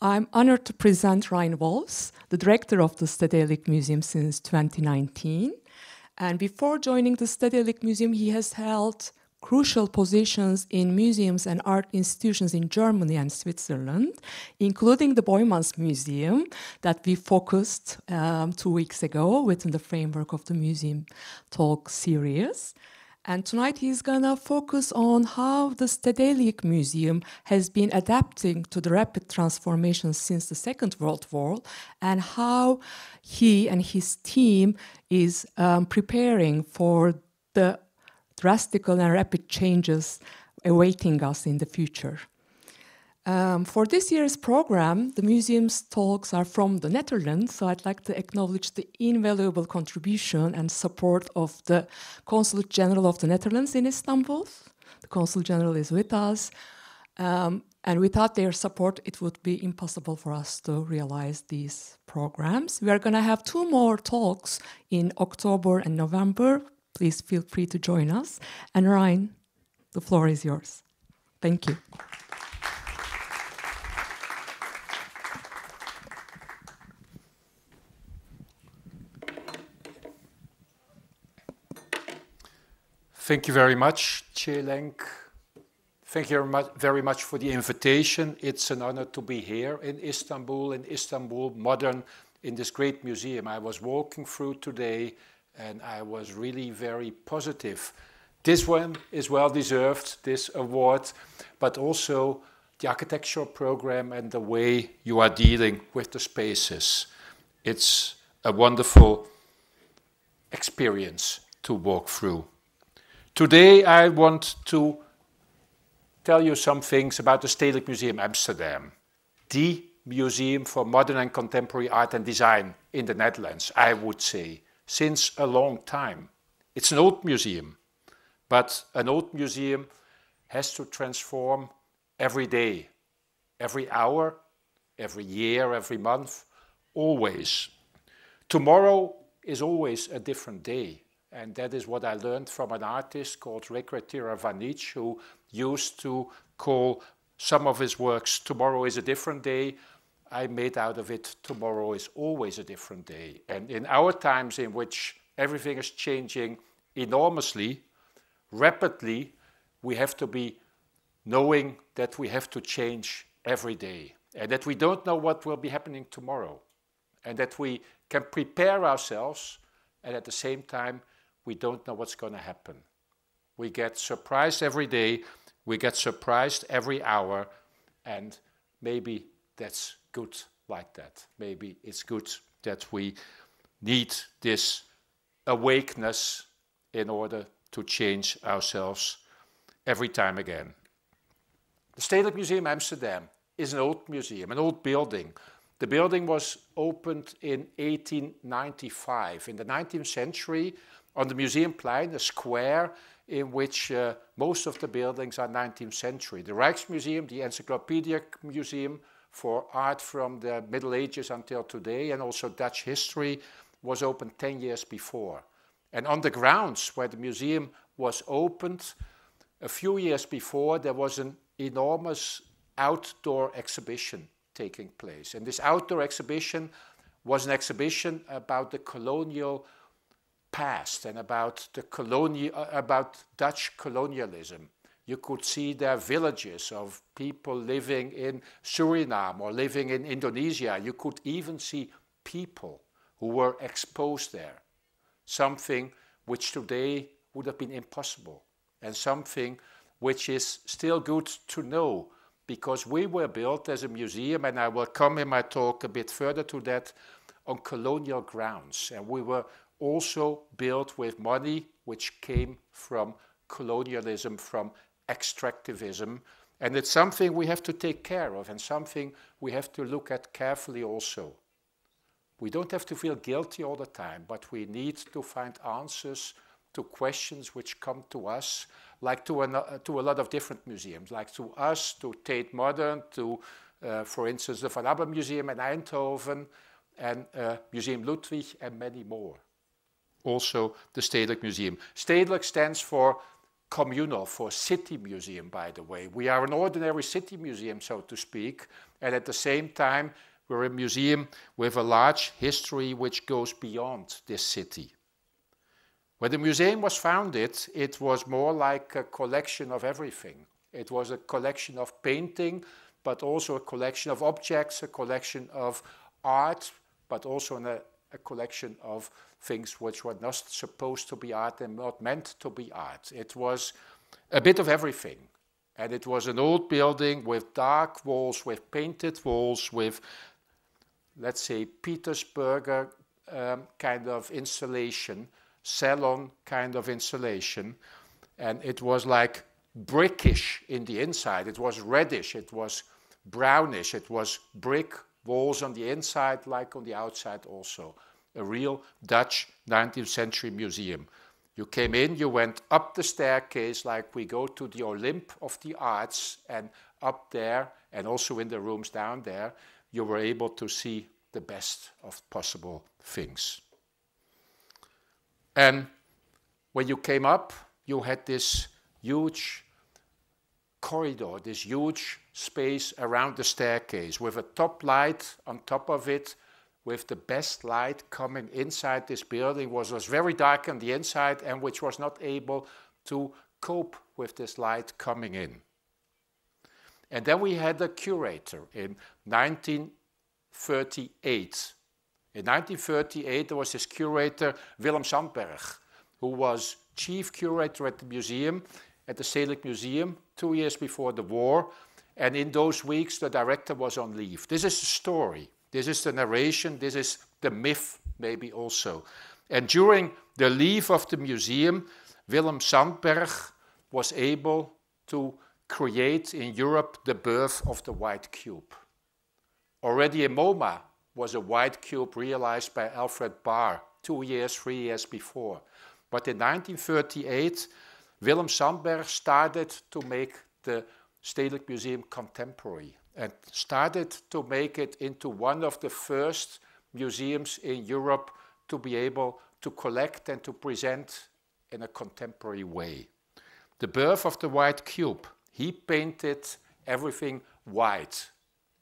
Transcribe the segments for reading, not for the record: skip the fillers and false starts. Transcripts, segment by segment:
I'm honored to present Rein Wolfs, the director of the Stedelijk Museum since 2019. And before joining the Stedelijk Museum, he has held crucial positions in museums and art institutions in Germany and Switzerland, including the Boymans Museum that we focused 2 weeks ago within the framework of the Museum Talk series. And tonight he's gonna focus on how the Stedelijk Museum has been adapting to the rapid transformation since the Second World War, and how he and his team is preparing for the drastic and rapid changes awaiting us in the future. For this year's program, the museum's talks are from the Netherlands, so I'd like to acknowledge the invaluable contribution and support of the Consulate General of the Netherlands in Istanbul. The Consul General is with us, and without their support, it would be impossible for us to realize these programs. We are going to have 2 more talks in October and November. Please feel free to join us. And Rein, the floor is yours. Thank you. Thank you very much, Çelenk. Thank you very much for the invitation. It's an honor to be here in Istanbul Modern, in this great museum. I was walking through today and I was really very positive. This one is well deserved, this award, but also the architectural program and the way you are dealing with the spaces. It's a wonderful experience to walk through. Today I want to tell you some things about the Stedelijk Museum Amsterdam, the museum for modern and contemporary art and design in the Netherlands, I would say, since a long time. It's an old museum, but an old museum has to transform every day, every hour, every year, every month, always. Tomorrow is always a different day. And that is what I learned from an artist called Direktörü, who used to call some of his works "Tomorrow is a different day." I made out of it, tomorrow is always a different day. And in our times in which everything is changing enormously, rapidly, we have to be knowing that we have to change every day. And that we don't know what will be happening tomorrow. And that we can prepare ourselves, and at the same time, we don't know what's going to happen. We get surprised every day, we get surprised every hour, and maybe that's good like that. Maybe it's good that we need this awakeness in order to change ourselves every time again. The Stedelijk Museum Amsterdam is an old museum, an old building. The building was opened in 1895. In the 19th century, on the Museumplein, a square in which most of the buildings are 19th century. The Rijksmuseum, the Encyclopedic Museum for art from the Middle Ages until today, and also Dutch history, was opened 10 years before. And on the grounds where the museum was opened, a few years before, there was an enormous outdoor exhibition taking place. And this outdoor exhibition was an exhibition about the colonial past and about Dutch colonialism. You could see there villages of people living in Suriname or living in Indonesia. You could even see people who were exposed there. Something which today would have been impossible, and something which is still good to know, because we were built as a museum, and I will come in my talk a bit further to that, on colonial grounds. And we were also built with money which came from colonialism, from extractivism. And it's something we have to take care of, and something we have to look at carefully also. We don't have to feel guilty all the time, but we need to find answers to questions which come to us, like to a lot of different museums, like to us, to Tate Modern, to, for instance, the Van Abbe Museum in Eindhoven, and Museum Ludwig, and many more. Also the Stedelijk Museum. Stedelijk stands for communal, for city museum, by the way. We are an ordinary city museum, so to speak, and at the same time, we're a museum with a large history which goes beyond this city. When the museum was founded, it was more like a collection of everything. It was a collection of painting, but also a collection of objects, a collection of art, but also a collection of things which were not supposed to be art and not meant to be art. It was a bit of everything. And it was an old building with dark walls, with painted walls, with, let's say, Petersburger kind of installation, salon kind of installation. And it was like brickish in the inside. It was reddish, it was brownish, it was brick walls on the inside like on the outside also. A real Dutch 19th century museum. You came in, you went up the staircase like we go to the Olymp of the arts, and up there, and also in the rooms down there, you were able to see the best of possible things. And when you came up, you had this huge corridor, this huge space around the staircase with a top light on top of it, with the best light coming inside this building, was very dark on the inside and which was not able to cope with this light coming in. And then we had a curator in 1938. In 1938 there was this curator, Willem Sandberg, who was chief curator at the museum, at the Stedelijk Museum, 2 years before the war. And in those weeks the director was on leave. This is the story. This is the narration, this is the myth maybe also. And during the leave of the museum, Willem Sandberg was able to create in Europe the birth of the white cube. Already in MoMA was a white cube realized by Alfred Barr 3 years before. But in 1938, Willem Sandberg started to make the Stedelijk Museum contemporary, and started to make it into one of the first museums in Europe to be able to collect and to present in a contemporary way. The birth of the white cube. He painted everything white.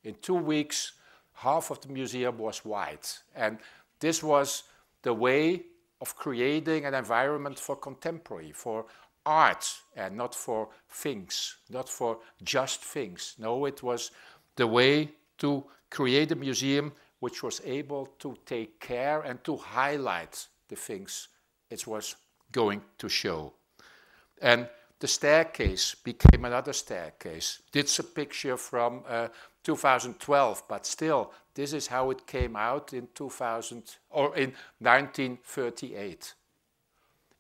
In 2 weeks, half of the museum was white. And this was the way of creating an environment for contemporary, for art, and not for things, not for just things. No, it was the way to create a museum which was able to take care and to highlight the things it was going to show. And the staircase became another staircase. This is a picture from 2012, but still, this is how it came out in 1938.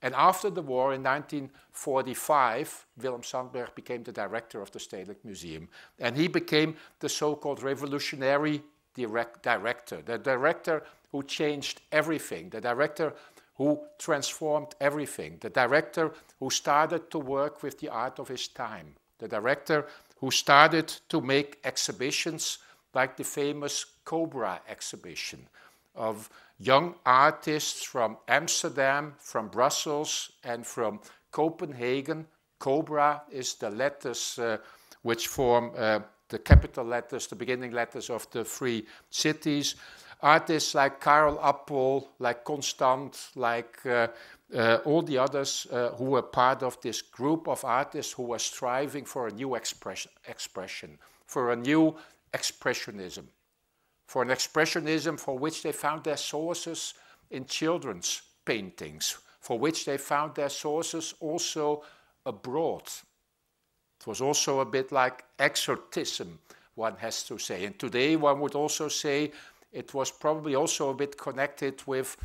And after the war, in 1945, Willem Sandberg became the director of the Stedelijk Museum. And he became the so-called revolutionary director, the director who changed everything, the director who transformed everything, the director who started to work with the art of his time, the director who started to make exhibitions like the famous Cobra exhibition of young artists from Amsterdam, from Brussels, and from Copenhagen. Cobra is the letters which form the capital letters, the beginning letters of the 3 cities. Artists like Karel Appel, like Constant, like all the others who were part of this group of artists who were striving for a new expression, for a new expressionism, for an expressionism for which they found their sources in children's paintings, for which they found their sources also abroad. It was also a bit like exotism, one has to say. And today one would also say it was probably also a bit connected with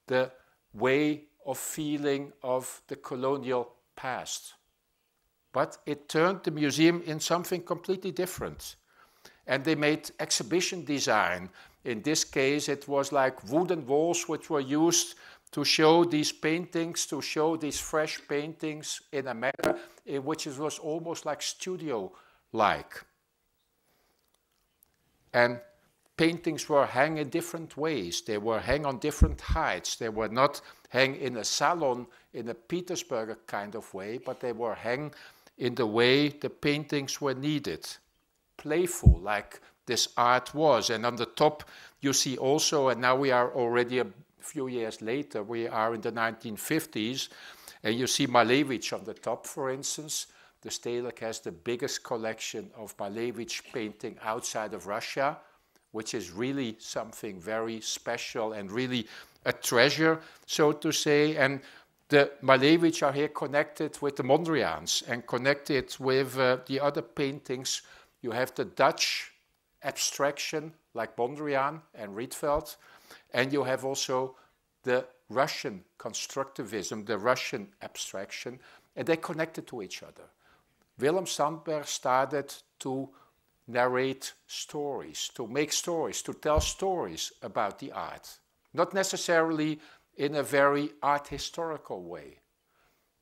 the way of feeling of the colonial past. But it turned the museum in something completely different. And they made exhibition design. In this case, it was like wooden walls which were used to show these paintings, to show these fresh paintings in a manner in which it was almost like studio-like. And paintings were hung in different ways. They were hung on different heights. They were not hung in a salon in a Petersburger kind of way, but they were hung in the way the paintings were needed. Playful, like this art was. And on the top you see also, and now we are already a few years later, we are in the 1950s, and you see Malevich on the top, for instance. The Stedelijk has the biggest collection of Malevich painting outside of Russia, which is really something very special and really a treasure, so to say. And the Malevich are here connected with the Mondrians and connected with the other paintings. You have the Dutch abstraction like Mondrian and Rietveld, and you have also the Russian constructivism, the Russian abstraction, and they connected to each other. Willem Sandberg started to narrate stories, to make stories, to tell stories about the art. Not necessarily in a very art historical way,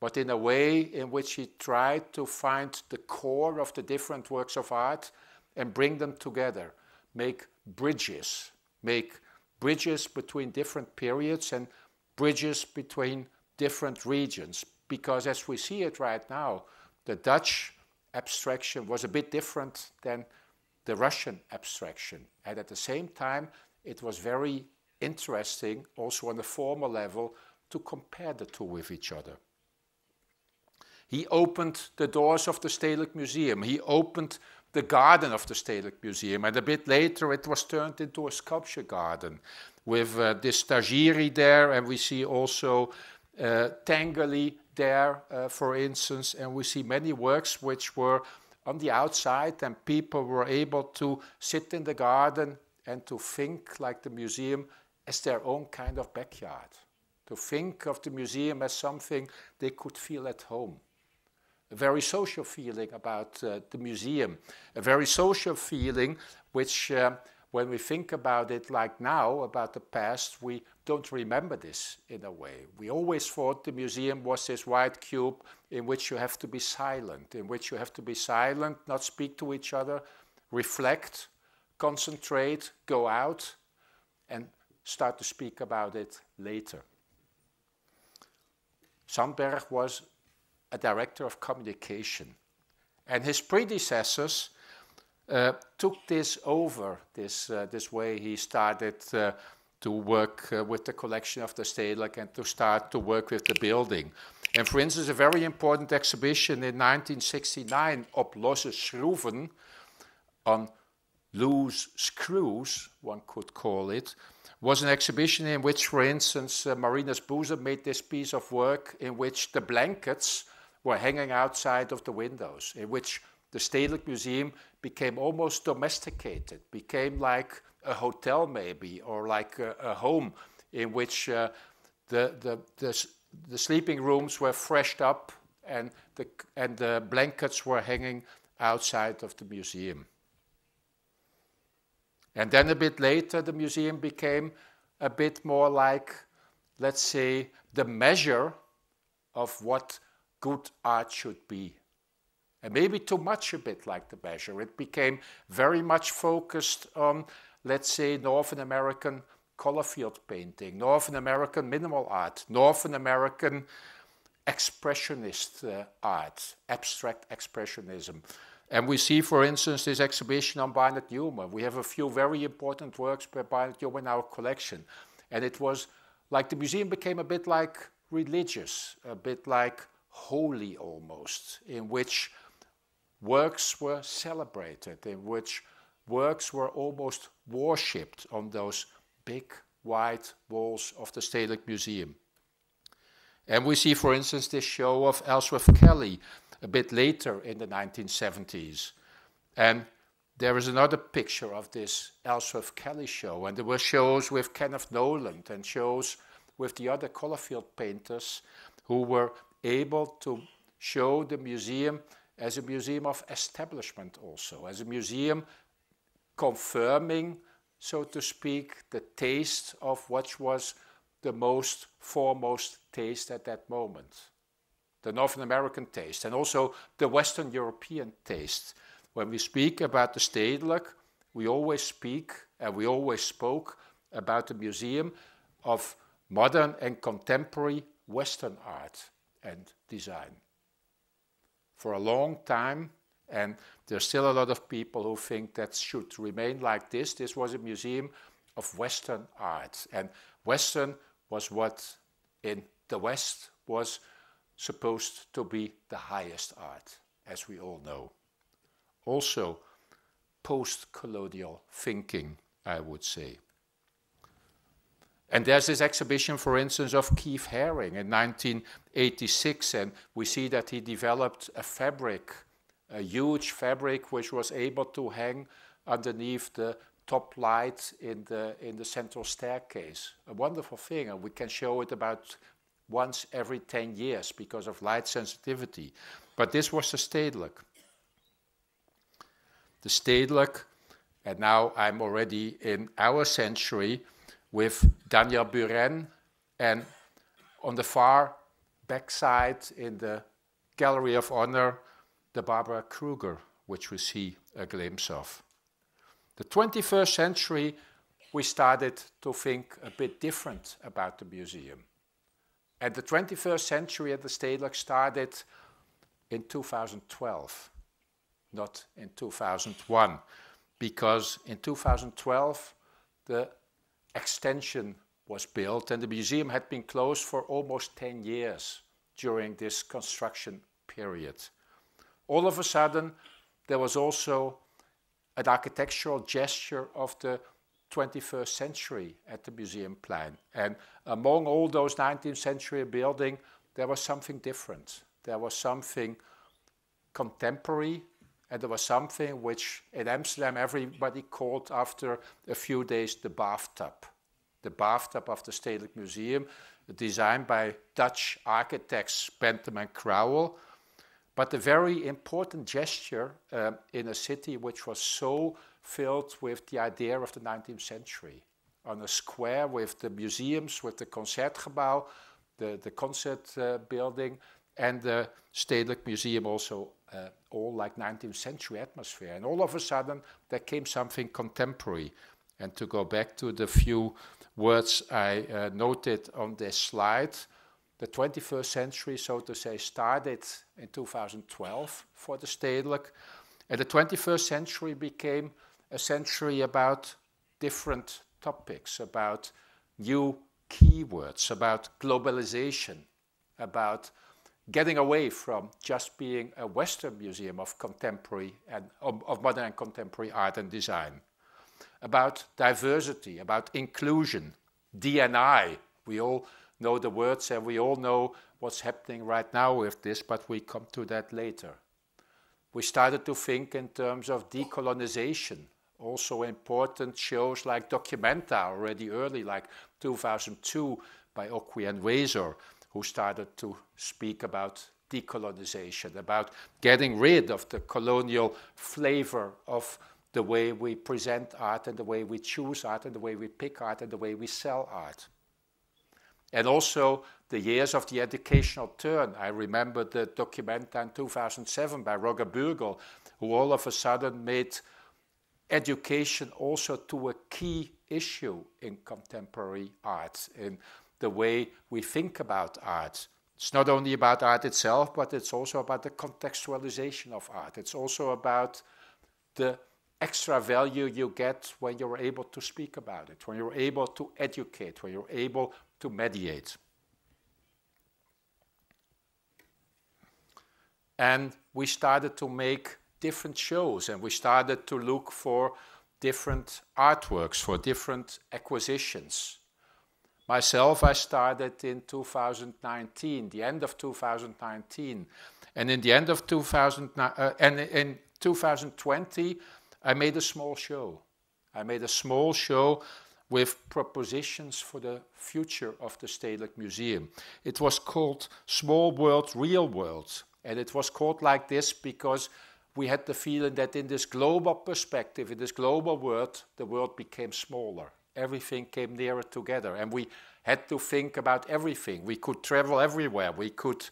but in a way in which he tried to find the core of the different works of art and bring them together, make bridges between different periods and bridges between different regions. Because as we see it right now, the Dutch abstraction was a bit different than the Russian abstraction. And at the same time, it was very interesting, also on a formal level, to compare the two with each other. He opened the doors of the Stedelijk Museum. He opened the garden of the Stedelijk Museum. And a bit later, it was turned into a sculpture garden with this Tajiri there. And we see also Tangeli there, for instance. And we see many works which were on the outside, and people were able to sit in the garden and to think like the museum as their own kind of backyard. To think of the museum as something they could feel at home. A very social feeling about the museum. A very social feeling which, when we think about it like now, about the past, we don't remember this in a way. We always thought the museum was this white cube in which you have to be silent, not speak to each other, reflect, concentrate, go out, and start to speak about it later. Sandberg was a director of communication, and his predecessors took this over, this way. He started to work with the collection of the Stedelijk and to start to work with the building. And for instance, a very important exhibition in 1969, Op losse schroeven, on loose screws, one could call it, was an exhibition in which, for instance, Marinus Buser made this piece of work in which the blankets were hanging outside of the windows, in which the Stedelijk Museum became almost domesticated, became like a hotel maybe, or like a home in which the sleeping rooms were freshed up and the blankets were hanging outside of the museum. And then a bit later, the museum became a bit more like, let's say, the measure of what good art should be. And maybe too much a bit like the measure. It became very much focused on, let's say, Northern American color field painting, Northern American minimal art, Northern American expressionist art, abstract expressionism. And we see, for instance, this exhibition on Barnett Newman. We have a few very important works by Barnett Newman in our collection. And it was like the museum became a bit like religious, a bit like holy almost, in which works were celebrated, in which works were almost worshipped on those big white walls of the Stedelijk Museum. And we see, for instance, this show of Ellsworth Kelly a bit later in the 1970s. And there is another picture of this Ellsworth Kelly show. And there were shows with Kenneth Noland and shows with the other color field painters who were able to show the museum as a museum of establishment also, as a museum confirming, so to speak, the taste of what was the most foremost taste at that moment. The Northern American taste and also the Western European taste. When we speak about the Stedelijk, we always speak, And we always spoke about a museum of modern and contemporary Western art and design. For a long time, and there's still a lot of people who think that should remain like this. This was a museum of Western art. And Western was what in the West was supposed to be the highest art, as we all know. Also, post-colonial thinking, I would say. And there's this exhibition, for instance, of Keith Haring in 1986, and we see that he developed a fabric, a huge fabric which was able to hang underneath the top light in the central staircase. A wonderful thing, and we can show it about once every 10 years because of light sensitivity. But this was the Stedelijk. The Stedelijk, and now I'm already in our century, with Daniel Buren, and on the far backside in the Gallery of Honor, the Barbara Kruger, which we see a glimpse of. The 21st century, we started to think a bit different about the museum. And the 21st century at the Stedelijk started in 2012, not in 2001, because in 2012, the extension was built, and the museum had been closed for almost 10 years during this construction period. All of a sudden, there was also an architectural gesture of the 21st century at the museum plan. And among all those 19th century buildings, there was something different. There was something contemporary, and there was something which in Amsterdam everybody called after a few days the bathtub. The bathtub of the Stedelijk Museum, designed by Dutch architects Bentham and Crowell, but a very important gesture in a city which was so filled with the idea of the 19th century. On a square with the museums, with the Concertgebouw, the concert building, and the Stedelijk Museum also all like 19th century atmosphere. And all of a sudden, there came something contemporary. And to go back to the few words I noted on this slide, the 21st century, so to say, started in 2012 for the Stedelijk. And the 21st century became a century about different topics, about new keywords, about globalization, about getting away from just being a Western museum of contemporary and of modern and contemporary art and design, about diversity, about inclusion, D&I. We all know the words and we all know what's happening right now with this, but we come to that later. We started to think in terms of decolonization. Also important shows like Documenta already early, like 2002 by Okwi and Weser, who started to speak about decolonization, about getting rid of the colonial flavor of the way we present art and the way we choose art and the way we pick art and the way we sell art. And also the years of the educational turn. I remember the Documenta in 2007 by Roger Burgel, who all of a sudden made education also to a key issue in contemporary art, in the way we think about art. It's not only about art itself, but it's also about the contextualization of art. It's also about the extra value you get when you're able to speak about it, when you're able to educate, when you're able to mediate. And we started to make different shows, and we started to look for different artworks, for different acquisitions. Myself, I started in 2019, the end of 2019, and in the end of 2020, I made a small show. I made a small show with propositions for the future of the Stedelijk Museum. It was called Small World, Real World, and it was called like this because we had the feeling that in this global perspective, in this global world, the world became smaller. Everything came nearer together, and we had to think about everything. We could travel everywhere. We could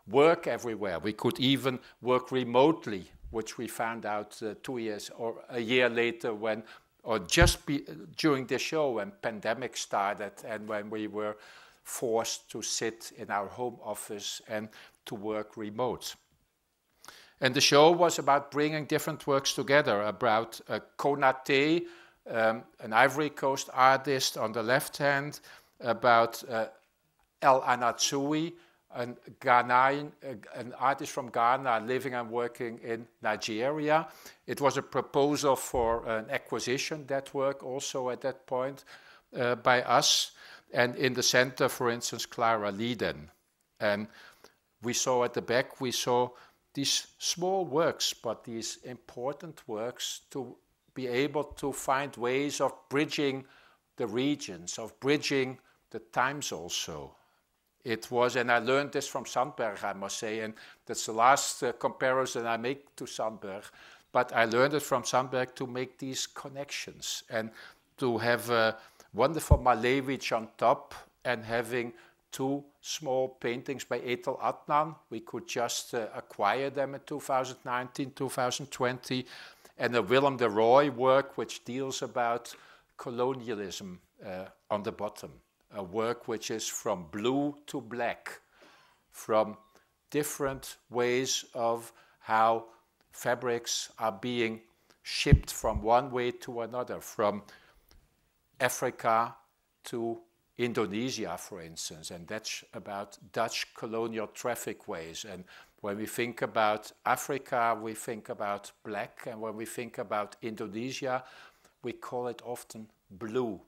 work everywhere. We could even work remotely, which we found out 2 years or a year later when or during the show when pandemic started and when we were forced to sit in our home office and to work remote. And the show was about bringing different works together, about Konate, an Ivory Coast artist on the left hand, about El Anatsui, an artist from Ghana living and working in Nigeria. It was a proposal for an acquisition, that work also at that point by us. And in the center, for instance, Clara Lieden. And we saw at the back, we saw these small works, but these important works to be able to find ways of bridging the regions, of bridging the times also. It was, and I learned this from Sandberg, I must say, and that's the last comparison I make to Sandberg, but I learned it from Sandberg to make these connections and to have a wonderful Malevich on top and having two small paintings by Ethel Adnan. We could just acquire them in 2019, 2020, and a Willem de Rooij work which deals about colonialism on the bottom. A work which is from blue to black, from different ways of how fabrics are being shipped from one way to another, from Africa to Indonesia, for instance, and that's about Dutch colonial traffic ways. And when we think about Africa, we think about black, and when we think about Indonesia, we call it often blue.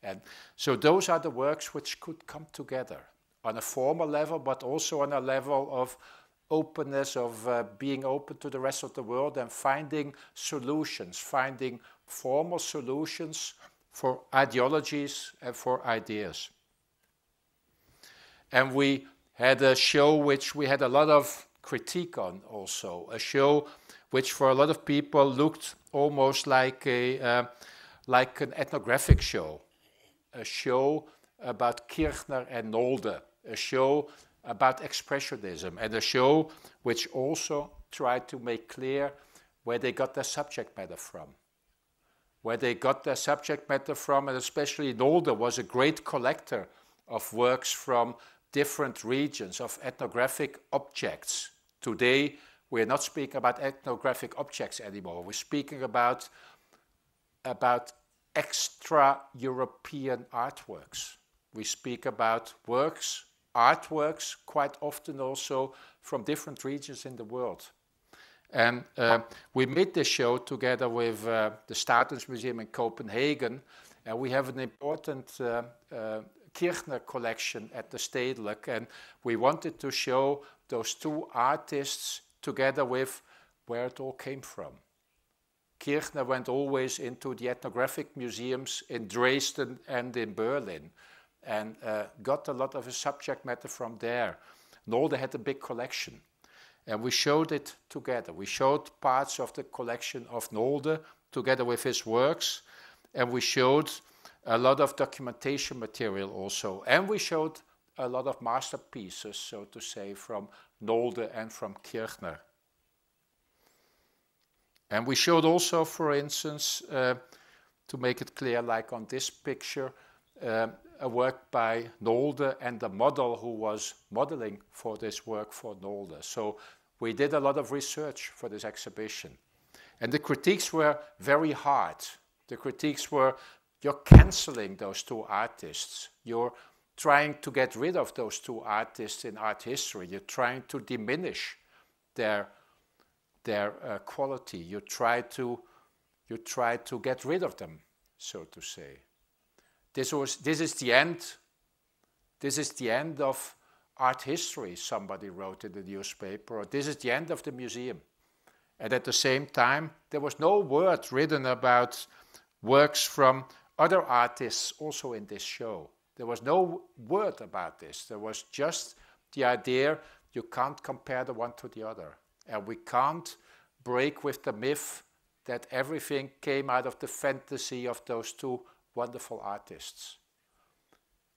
And so those are the works which could come together on a formal level, but also on a level of openness, of being open to the rest of the world and finding solutions, finding formal solutions for ideologies and for ideas. And we had a show which we had a lot of critique on also, a show which for a lot of people looked almost like an ethnographic show, a show about Kirchner and Nolde, a show about expressionism, and a show which also tried to make clear where they got their subject matter from. Where they got their subject matter from, and especially Nolde was a great collector of works from different regions, of ethnographic objects. Today, we're not speaking about ethnographic objects anymore. We're speaking about extra-European artworks. We speak about works, artworks, quite often also from different regions in the world. And we made this show together with the Statens Museum in Copenhagen, and we have an important Kirchner collection at the Stedelijk, and we wanted to show those two artists together with where it all came from. Kirchner went always into the ethnographic museums in Dresden and in Berlin, and got a lot of his subject matter from there. Nolde had a big collection. And we showed it together. We showed parts of the collection of Nolde together with his works. And we showed a lot of documentation material also. And we showed a lot of masterpieces, so to say, from Nolde and from Kirchner. And we showed also, for instance, to make it clear, like on this picture, a work by Nolde and the model who was modeling for this work for Nolde. So we did a lot of research for this exhibition. And the critiques were very hard. The critiques were, you're canceling those two artists. You're trying to get rid of those two artists in art history. You're trying to diminish their quality. You try to get rid of them, so to say. This is the end. This is the end of art history, somebody wrote in the newspaper, or this is the end of the museum. And at the same time, there was no word written about works from other artists also in this show. There was no word about this. There was just the idea you can't compare the one to the other. And we can't break with the myth that everything came out of the fantasy of those two wonderful artists.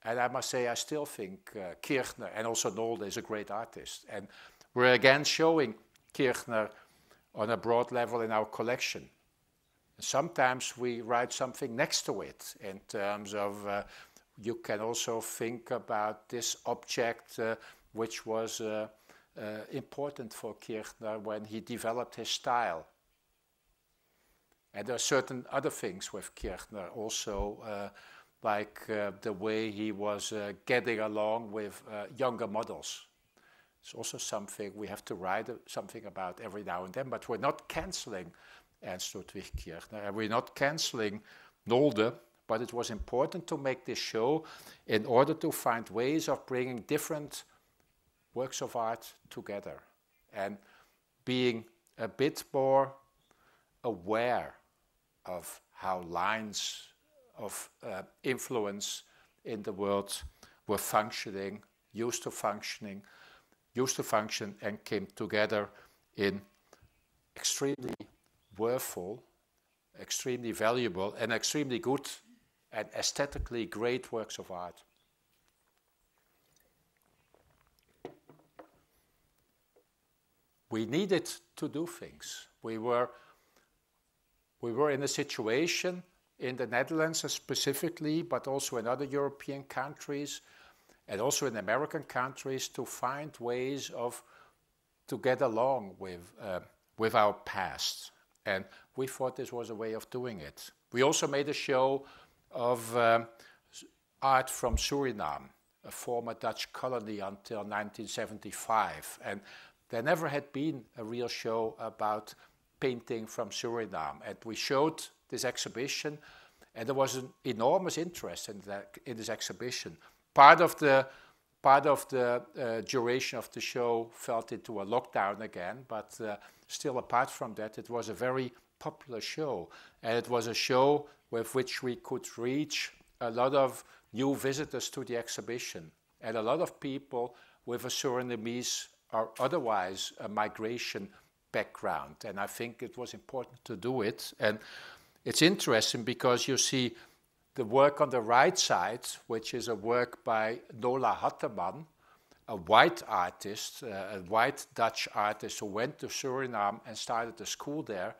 And I must say, I still think Kirchner and also Nolde is a great artist. And we're again showing Kirchner on a broad level in our collection. Sometimes we write something next to it in terms of, you can also think about this object which was important for Kirchner when he developed his style. And there are certain other things with Kirchner also, like the way he was getting along with younger models. It's also something we have to write something about every now and then, but we're not cancelling Ernst Ludwig Kirchner, and we're not cancelling Nolde, but it was important to make this show in order to find ways of bringing different works of art together and being a bit more aware of how lines of influence in the world were functioning, used to function and came together in extremely worthful, extremely valuable and extremely good and aesthetically great works of art. We needed to do things. We were in a situation in the Netherlands specifically, but also in other European countries and also in American countries, to find ways to get along with our past. And we thought this was a way of doing it. We also made a show of art from Suriname, a former Dutch colony until 1975. And there never had been a real show about painting from Suriname. And we showed this exhibition, and there was an enormous interest in this exhibition. Part of the duration of the show fell into a lockdown again, but still apart from that, it was a very popular show. And it was a show with which we could reach a lot of new visitors to the exhibition, and a lot of people with a Surinamese or otherwise a migration background. And I think it was important to do it. And it's interesting because you see the work on the right side, which is a work by Nola Hatteman, a white artist, a white Dutch artist who went to Suriname and started a school there.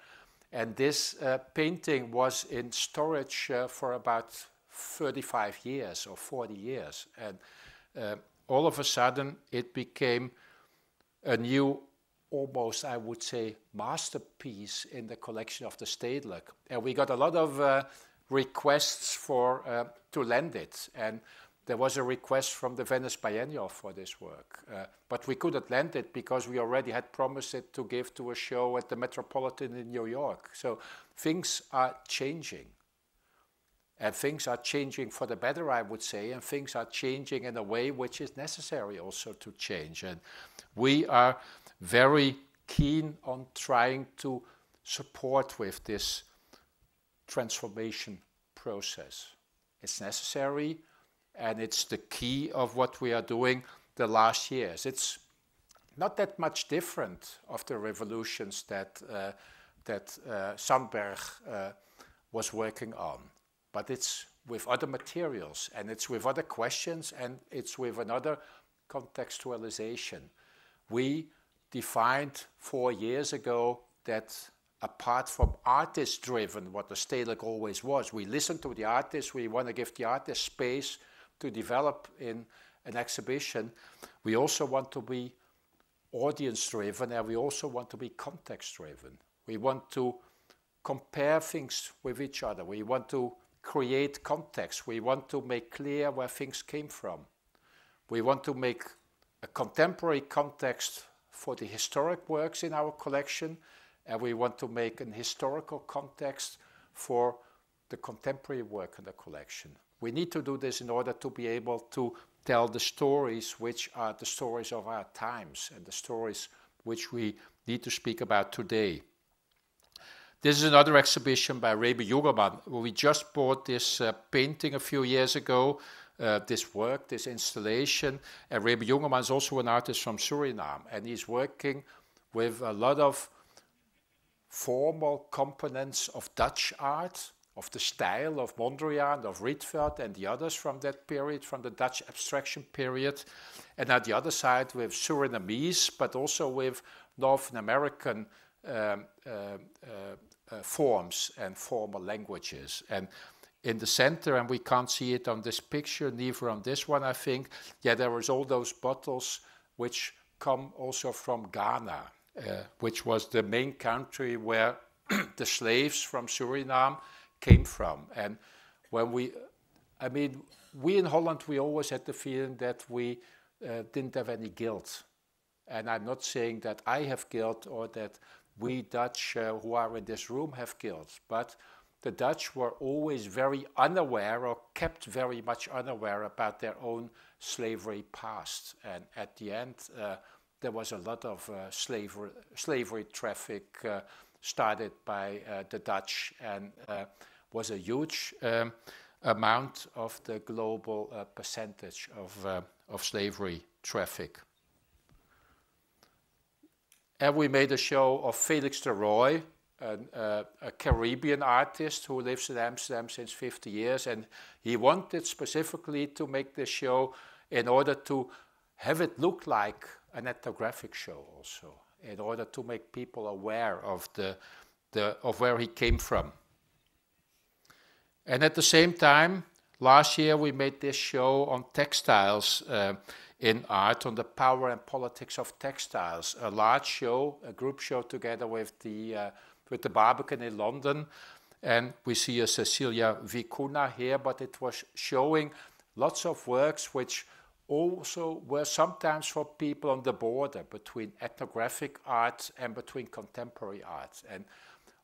And this painting was in storage for about 35 years or 40 years. And all of a sudden it became a new, almost I would say, masterpiece in the collection of the Stedelijk. And we got a lot of requests to lend it. And there was a request from the Venice Biennial for this work. But we couldn't lend it because we already had promised it to give to a show at the Metropolitan in New York. So things are changing. And things are changing for the better, I would say, and things are changing in a way which is necessary also to change. And we are very keen on trying to support with this transformation process. It's necessary, and it's the key of what we are doing the last years. It's not that much different of the revolutions that Sandberg was working on. But it's with other materials, and it's with other questions, and it's with another contextualization. We defined 4 years ago that apart from artist-driven, what the Stedelijk always was, we listen to the artists, we want to give the artist space to develop in an exhibition. We also want to be audience-driven, and we also want to be context-driven. We want to compare things with each other. We want to create context. We want to make clear where things came from. We want to make a contemporary context for the historic works in our collection, and we want to make an historical context for the contemporary work in the collection. We need to do this in order to be able to tell the stories which are the stories of our times and the stories which we need to speak about today. This is another exhibition by Rebe Jugerman. We just bought this painting a few years ago, this work, this installation. And Rebe Jugerman is also an artist from Suriname, and he's working with a lot of formal components of Dutch art, of the style of Mondrian, of Rietveld, and the others from that period, from the Dutch abstraction period. And at the other side with Surinamese, but also with North American forms and formal languages. And in the center, and we can't see it on this picture, neither on this one, I think, yeah, there was all those bottles which come also from Ghana, which was the main country where the slaves from Suriname came from. And when we in Holland, we always had the feeling that we didn't have any guilt. And I'm not saying that I have guilt or that we Dutch who are in this room have guilt, but the Dutch were always very unaware, or kept very much unaware about their own slavery past. And at the end, there was a lot of slavery traffic started by the Dutch, and was a huge amount of the global percentage of slavery traffic. And we made a show of Felix de Roy, a Caribbean artist who lives in Amsterdam since 50 years. And he wanted specifically to make this show in order to have it look like an ethnographic show also, in order to make people aware of of where he came from. And at the same time, last year we made this show on textiles in art, on the power and politics of textiles. A large show, a group show together with the Barbican in London. And we see a Cecilia Vicuna here, but it was showing lots of works which also were sometimes for people on the border between ethnographic art and between contemporary art. And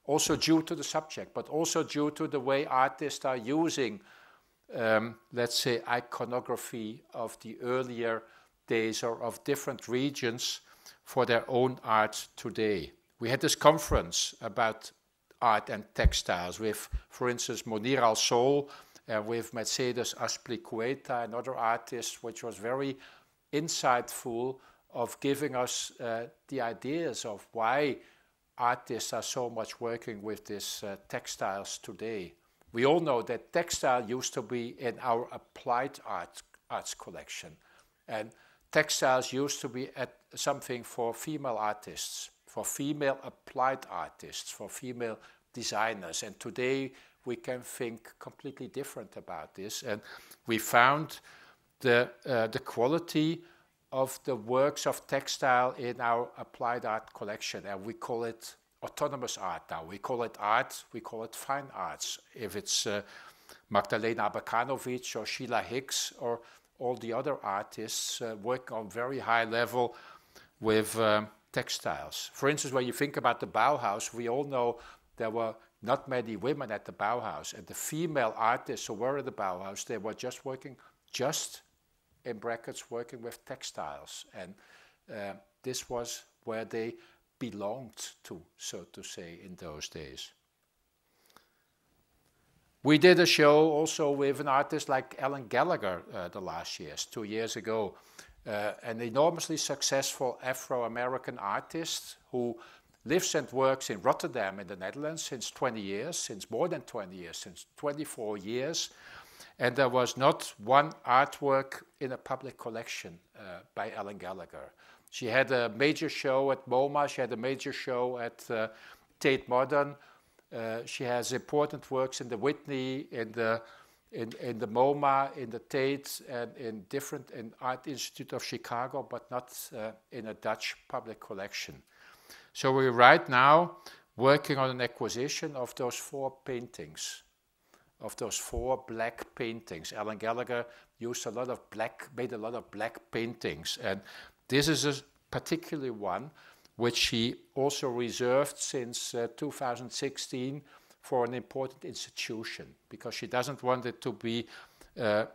also due to the subject, but also due to the way artists are using, let's say, iconography of the earlier days or of different regions for their own art today. We had this conference about art and textiles with, for instance, Monir Al-Sol, with Mercedes Asplicueta and other artists, which was very insightful of giving us the ideas of why artists are so much working with these textiles today. We all know that textile used to be in our applied arts collection, and textiles used to be something for female artists, for female applied artists, for female designers. And today we can think completely different about this. And we found the quality of the works of textile in our applied art collection, and we call it autonomous art now. We call it art, we call it fine arts. If it's Magdalena Abakanovic or Sheila Hicks or all the other artists work on very high level with textiles. For instance, when you think about the Bauhaus, we all know there were not many women at the Bauhaus, and the female artists who were at the Bauhaus, they were just working, in brackets, working with textiles. And this was where they belonged to, so to say, in those days. We did a show also with an artist like Alan Gallagher the last years, 2 years ago, an enormously successful Afro-American artist who lives and works in Rotterdam in the Netherlands since 20 years, since more than 20 years, since 24 years. And there was not one artwork in a public collection by Alan Gallagher. She had a major show at MoMA, she had a major show at Tate Modern. She has important works in the Whitney, in the MoMA, in the Tate, and in Art Institute of Chicago, but not in a Dutch public collection. So we're right now working on an acquisition of those 4 paintings, of those 4 black paintings. Alan Gallagher made a lot of black paintings, and this is a particular one which he also reserved since 2016 for an important institution, because she doesn't want it to be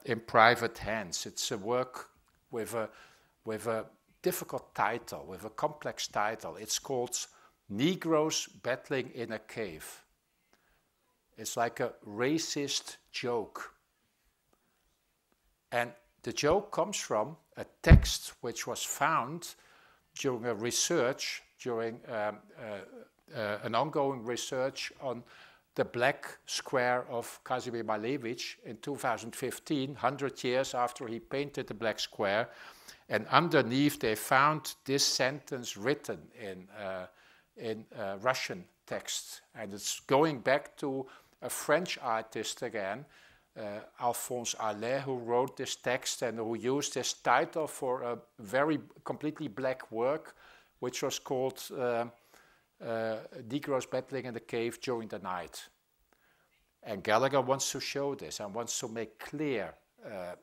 in private hands. It's a work with a difficult title, with a complex title. It's called Negroes Battling in a Cave. It's like a racist joke. And the joke comes from a text which was found during a research, during an ongoing research on the black square of Kazimir Malevich in 2015, 100 years after he painted the black square. And underneath they found this sentence written in Russian text. And it's going back to a French artist again, Alphonse Allais, who wrote this text and who used this title for a very completely black work, which was called Negroes Battling in the Cave During the Night. And Gallagher wants to show this and wants to make clear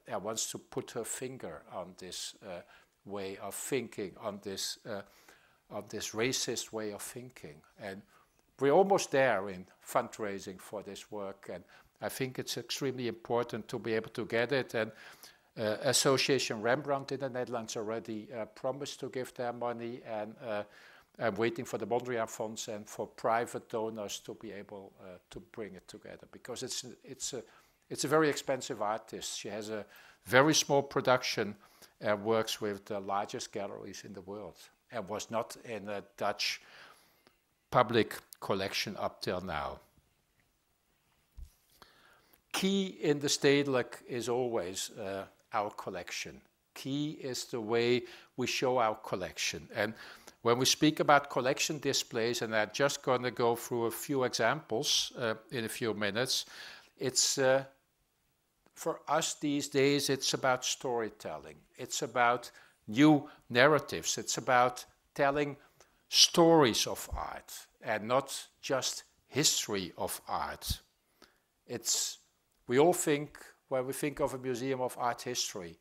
and wants to put her finger on this way of thinking, on this racist way of thinking. And we're almost there in fundraising for this work, and I think it's extremely important to be able to get it. And Association Rembrandt in the Netherlands already promised to give their money, and I'm waiting for the Mondrian funds and for private donors to be able to bring it together, because it's a very expensive artist. She has a very small production and works with the largest galleries in the world, and was not in a Dutch public collection up till now. Key in the Stedelijk is always our collection. Key is the way we show our collection. And when we speak about collection displays, and I'm just going to go through a few examples in a few minutes, it's for us these days, it's about storytelling. It's about new narratives. It's about telling stories of art and not just history of art. We all think, when we think of a museum of art history,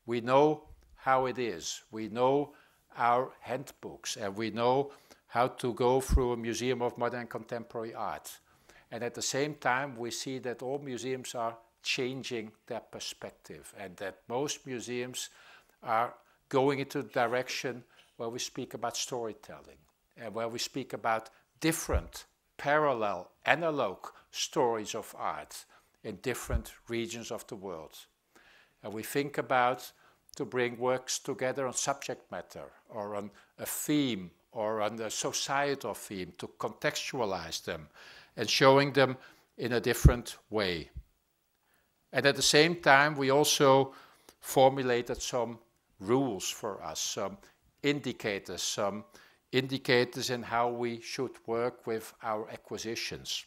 we know how it is. We know our handbooks, and we know how to go through a museum of modern and contemporary art. And at the same time, we see that all museums are changing their perspective, and that most museums are going into the direction where we speak about storytelling, and where we speak about different, parallel, analog stories of art in different regions of the world. And we think about to bring works together on subject matter, or on a theme, or on a societal theme, to contextualize them and showing them in a different way. And at the same time, we also formulated some rules for us, some indicators in how we should work with our acquisitions.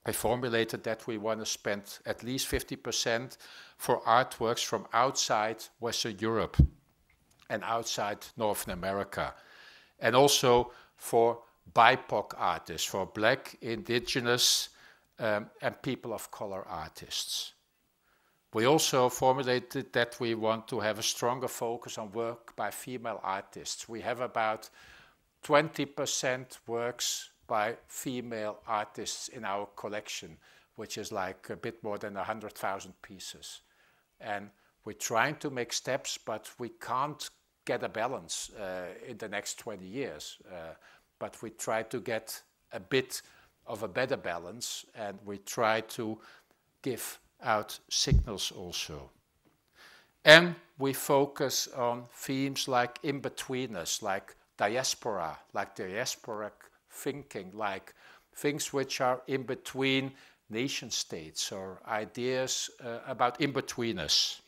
I formulated that we want to spend at least 50% for artworks from outside Western Europe and outside Northern America, and also for BIPOC artists, for Black, Indigenous, and people of color artists. We also formulated that we want to have a stronger focus on work by female artists. We have about 20% works by female artists in our collection, which is like a bit more than 100,000 pieces. And we're trying to make steps, but we can't get a balance in the next 20 years. But we try to get a bit of a better balance, and we try to give out signals also. And we focus on themes like in-betweeners, like diaspora, like diasporic thinking, like things which are in between nation states, or ideas about in-betweeners.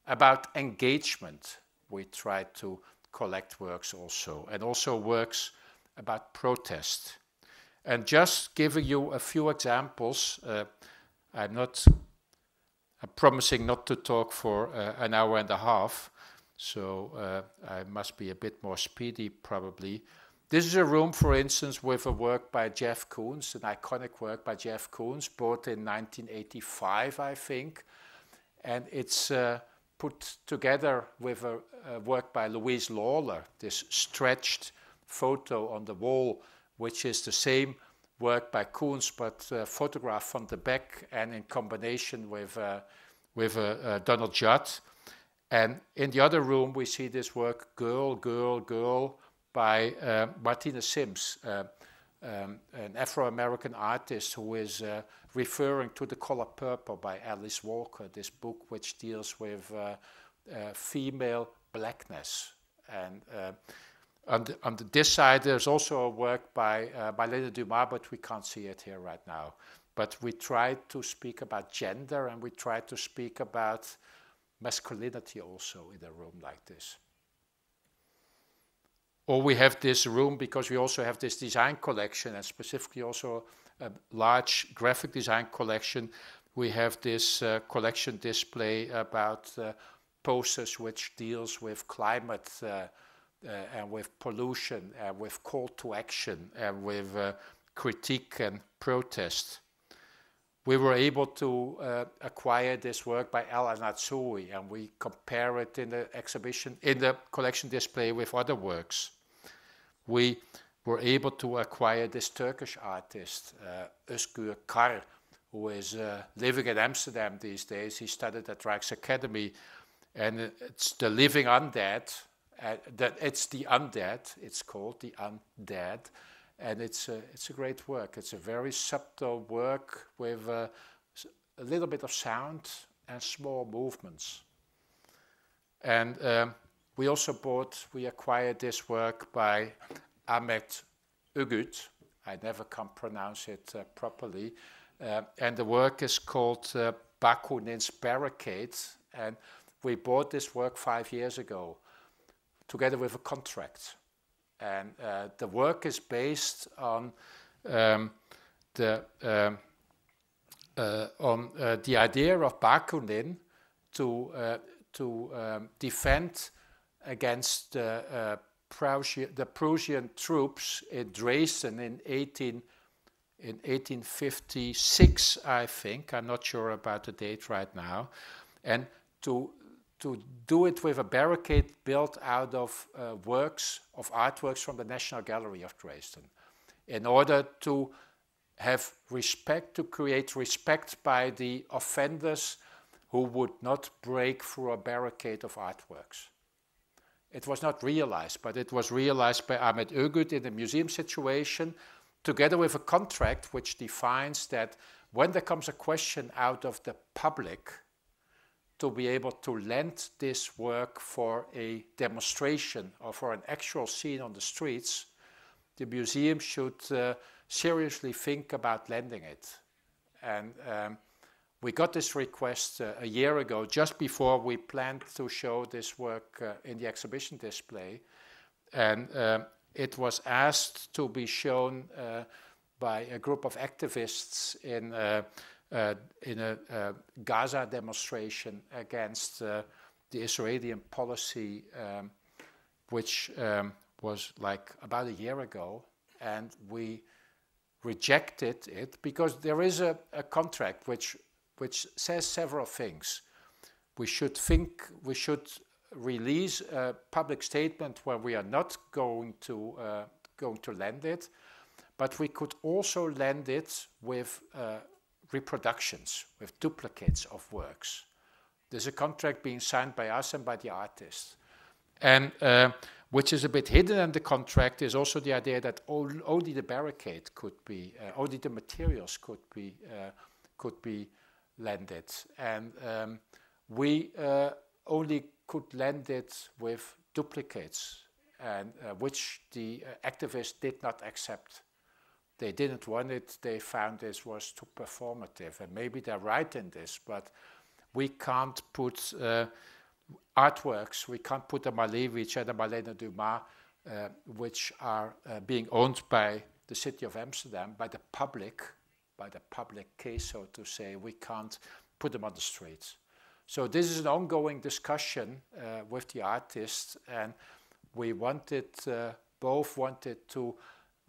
About engagement, we try to collect works also, and also works about protest. And just giving you a few examples, I'm promising not to talk for an hour and a half, so I must be a bit more speedy probably. This is a room, for instance, with a work by Jeff Koons, an iconic work by Jeff Koons, bought in 1985, I think. And it's put together with a work by Louise Lawler, this stretched photo on the wall, which is the same work by Koons, but photographed from the back and in combination with Donald Judd. And in the other room, we see this work, Girl, Girl, Girl, by Martina Sims, an Afro-American artist who is referring to The Color Purple by Alice Walker, this book which deals with female blackness. And on this side, there's also a work by Lena Dumas, but we can't see it here right now. But we try to speak about gender, and we try to speak about masculinity also in a room like this. Or we have this room because we also have this design collection, and specifically also a large graphic design collection. We have this collection display about posters which deals with climate and with pollution and with call to action and with critique and protest. We were able to acquire this work by El Anatsui, and we compare it in the exhibition, in the collection display, with other works. We were able to acquire this Turkish artist, Özgür Kar, who is living in Amsterdam these days. He studied at Rijksacademy, and it's the living undead. It's the undead. It's called the undead. And it's a great work. It's a very subtle work with a little bit of sound and small movements. And we acquired this work by Ahmet Ögüt. I never can pronounce it properly. And the work is called Bakunin's Barricade. And we bought this work 5 years ago, together with a contract. And the work is based on the idea of Bakunin to defend against the Prussian troops in Dresden in 1856, I think. I'm not sure about the date right now, and to do it with a barricade built out of artworks from the National Gallery of Dresden, in order to have respect, to create respect by the offenders who would not break through a barricade of artworks. It was not realized, but it was realized by Ahmet Ögüt in the museum situation, together with a contract which defines that when there comes a question out of the public, to be able to lend this work for a demonstration or for an actual scene on the streets, the museum should seriously think about lending it. And we got this request a year ago, just before we planned to show this work in the exhibition display. And it was asked to be shown by a group of activists in a Gaza demonstration against the Israeli policy, which was like about a year ago, and we rejected it because there is a contract which says several things. We should release a public statement where we are not going to lend it, but we could also lend it with reproductions, with duplicates of works. There's a contract being signed by us and by the artist. And which is a bit hidden in the contract is also the idea that only the barricade could be, only the materials could be lended. And we only could lend it with duplicates, and which the activists did not accept. They didn't want it. They found this was too performative. And maybe they're right in this, but we can't put artworks, we can't put a Malevich and a Marlene Dumas, which are being owned by the city of Amsterdam, by the public case, so to say. We can't put them on the streets. So this is an ongoing discussion with the artists, and we both wanted to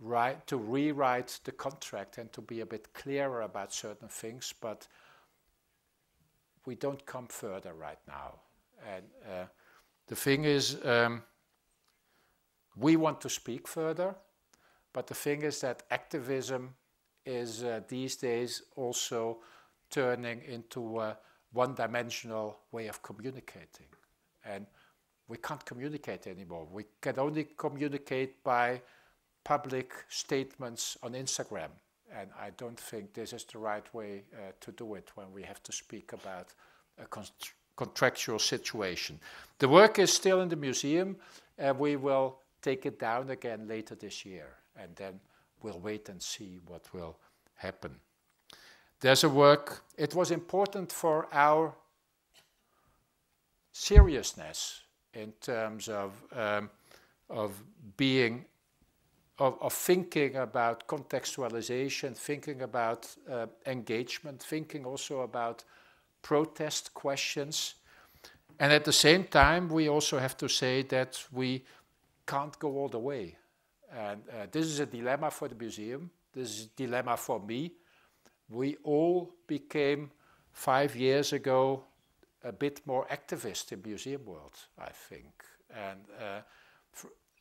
rewrite the contract and to be a bit clearer about certain things, but we don't come further right now. And the thing is, we want to speak further, but the thing is that activism is these days also turning into a one-dimensional way of communicating. And we can't communicate anymore. We can only communicate by public statements on Instagram. And I don't think this is the right way to do it when we have to speak about a contractual situation. The work is still in the museum, and we will take it down again later this year. And then we'll wait and see what will happen. There's a work, it was important for our seriousness in terms of being, of thinking about contextualization, thinking about engagement, thinking also about protest questions. And at the same time, we also have to say that we can't go all the way. And this is a dilemma for the museum. This is a dilemma for me. We all became 5 years ago a bit more activist in museum world, I think. And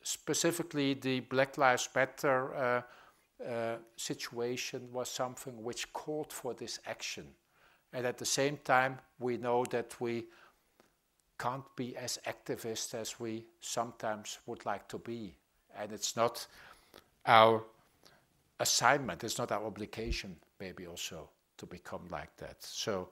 specifically the Black Lives Matter situation was something which called for this action. And at the same time, we know that we can't be as activist as we sometimes would like to be. And it's not our assignment, it's not our obligation, maybe also, to become like that. So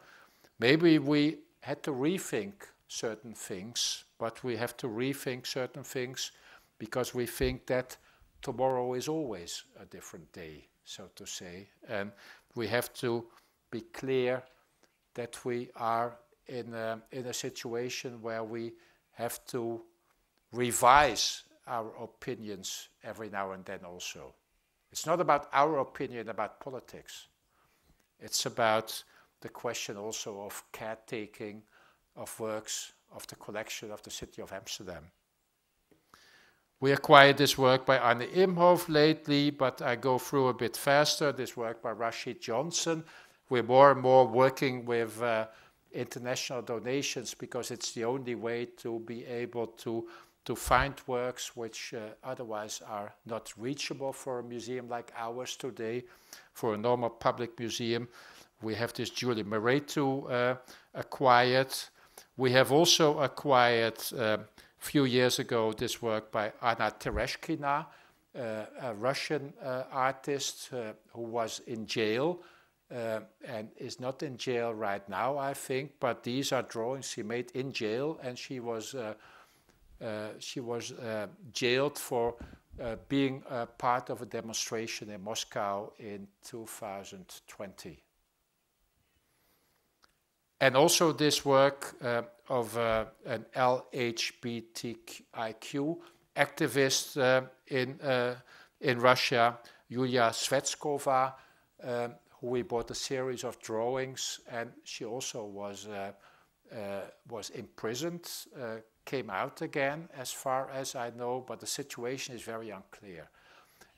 maybe we had to rethink certain things, but we have to rethink certain things because we think that tomorrow is always a different day, so to say. And we have to be clear that we are in a situation where we have to revise our opinions every now and then also. It's not about our opinion about politics. It's about the question also of caretaking of works of the collection of the city of Amsterdam. We acquired this work by Arne Imhoff lately, but I go through a bit faster. This work by Rashid Johnson. We're more and more working with international donations because it's the only way to be able to find works which otherwise are not reachable for a museum like ours today. For a normal public museum, we have this Julie Moretu acquired. We have also acquired a few years ago this work by Anna Tereshkina, a Russian artist who was in jail and is not in jail right now, I think, but these are drawings she made in jail, and she was jailed for being a part of a demonstration in Moscow in 2020. And also this work of an LGBTIQ activist in Russia, Yulia Svetskova, who we bought a series of drawings, and she also was imprisoned, came out again, as far as I know, but the situation is very unclear.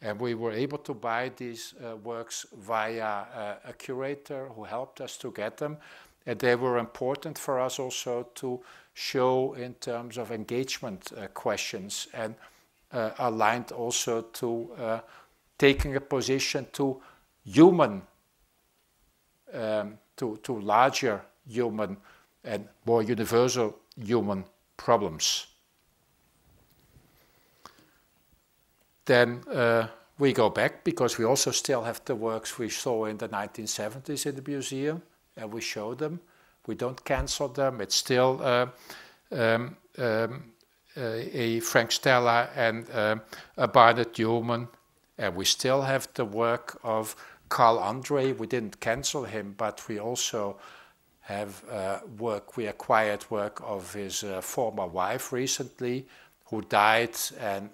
And we were able to buy these works via a curator who helped us to get them. And they were important for us also to show in terms of engagement questions, and aligned also to taking a position to human, to larger human and more universal human problems. Then we go back because we also still have the works we saw in the 1970s in the museum, and we show them. We don't cancel them. It's still a Frank Stella and a Barnett Newman, and we still have the work of Carl Andre. We didn't cancel him, but we also have work. We acquired work of his former wife recently, who died, and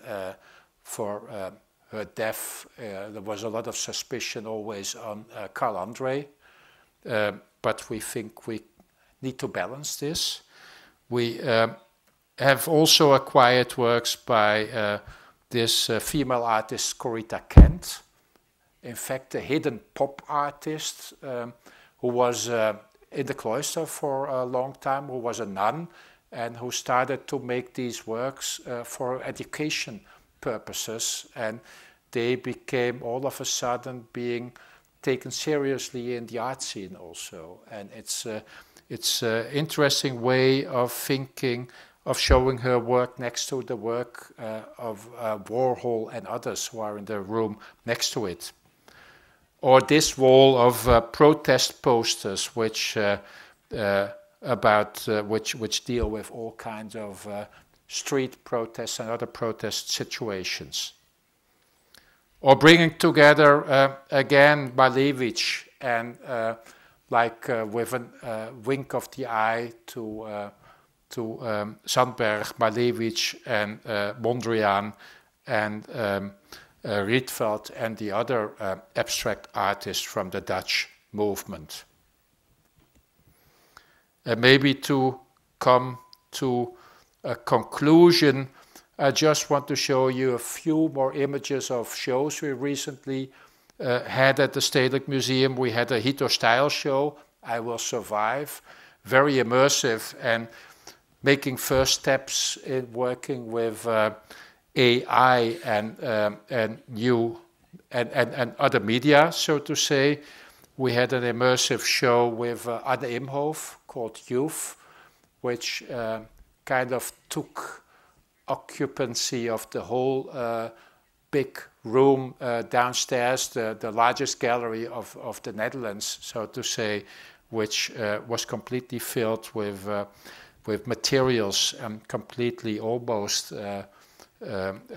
for her death, there was a lot of suspicion always on Carl Andre. But we think we need to balance this. We have also acquired works by this female artist, Corita Kent. In fact, a hidden pop artist who was in the cloister for a long time, who was a nun, and who started to make these works for education purposes. And they became all of a sudden being taken seriously in the art scene also, and it's an interesting way of thinking, of showing her work next to the work of Warhol and others who are in the room next to it. Or this wall of protest posters, which which deal with all kinds of street protests and other protest situations. Or bringing together again Malevich and with a wink of the eye to to Sandberg, Malevich, and Mondrian, and Rietveld, and the other abstract artists from the Dutch movement. Maybe to come to a conclusion, I just want to show you a few more images of shows we recently had at the Stedelijk Museum. We had a Hito style show, I Will Survive, very immersive and making first steps in working with AI and new and other media, so to say. We had an immersive show with Anne Imhof called Youth, which kind of took occupancy of the whole big room downstairs, the largest gallery of the Netherlands, so to say, which was completely filled with materials and completely almost,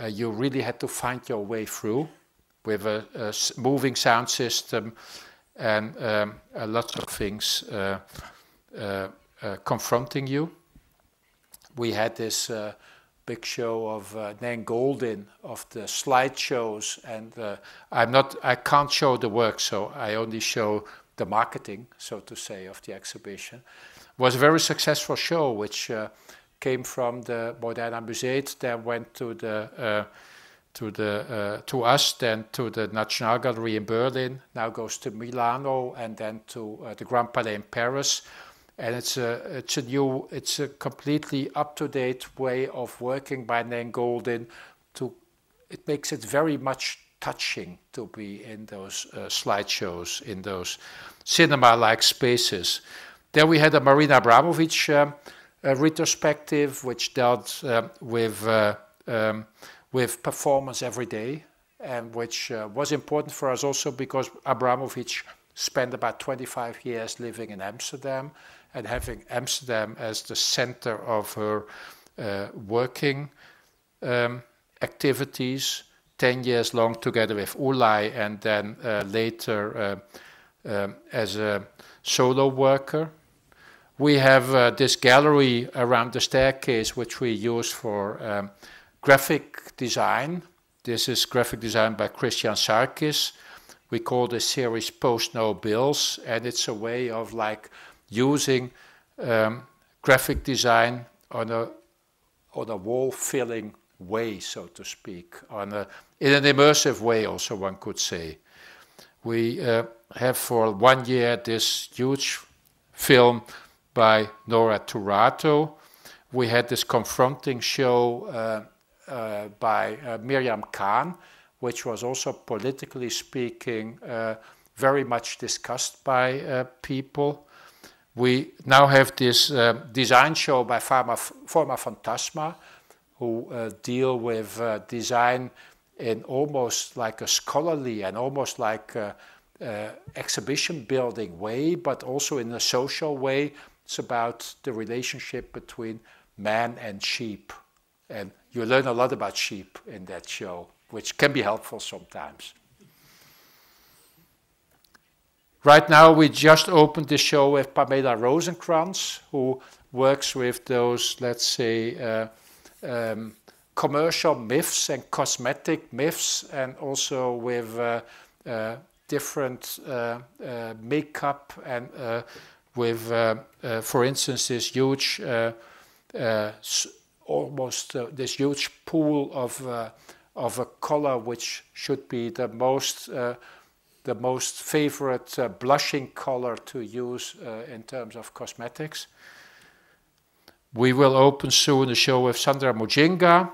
you really had to find your way through with a moving sound system and a lot of things confronting you. We had this big show of Nan Goldin of the slideshows, and I can't show the work, so I only show the marketing, so to say, of the exhibition. It was a very successful show, which came from the Moderne Museet, then went to us, then to the National Gallery in Berlin, now goes to Milano, and then to the Grand Palais in Paris. And it's a completely up-to-date way of working by Nan Goldin. It makes it very much touching to be in those slideshows, in those cinema-like spaces. Then we had a Marina Abramovic retrospective, which dealt with performance every day, and which was important for us also because Abramovic spent about 25 years living in Amsterdam, and having Amsterdam as the center of her working activities, 10 years long together with Ulay, and then later as a solo worker. We have this gallery around the staircase, which we use for graphic design. This is graphic design by Christian Sarkis. We call this series Post No Bills, and it's a way of like using graphic design on a wall-filling way, so to speak, in an immersive way also, one could say. We have for 1 year this huge film by Nora Turato. We had this confronting show by Miriam Khan, which was also politically speaking very much discussed by people. We now have this design show by Forma Fantasma, who deal with design in almost like a scholarly and almost like exhibition building way, but also in a social way. It's about the relationship between man and sheep. And you learn a lot about sheep in that show, which can be helpful sometimes. Right now, we just opened the show with Pamela Rosenkrantz, who works with those, let's say, commercial myths and cosmetic myths, and also with different makeup and with, for instance, this huge, almost this huge pool of a color which should be the most favorite blushing color to use in terms of cosmetics. We will open soon a show with Sandra Mujinga.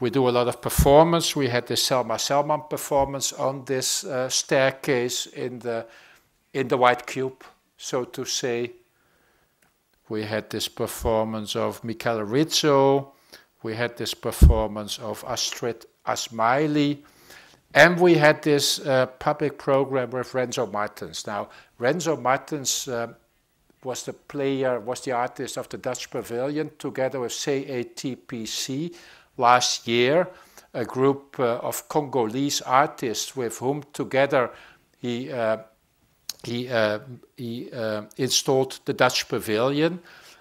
We do a lot of performance. We had the Selma Selman performance on this staircase in the White Cube, so to say. We had this performance of Michele Rizzo. We had this performance of Astrid Asmaili. And we had this public program with Renzo Martens. Now, Renzo Martens was the artist of the Dutch Pavilion, together with CATPC last year, a group of Congolese artists with whom together he installed the Dutch Pavilion.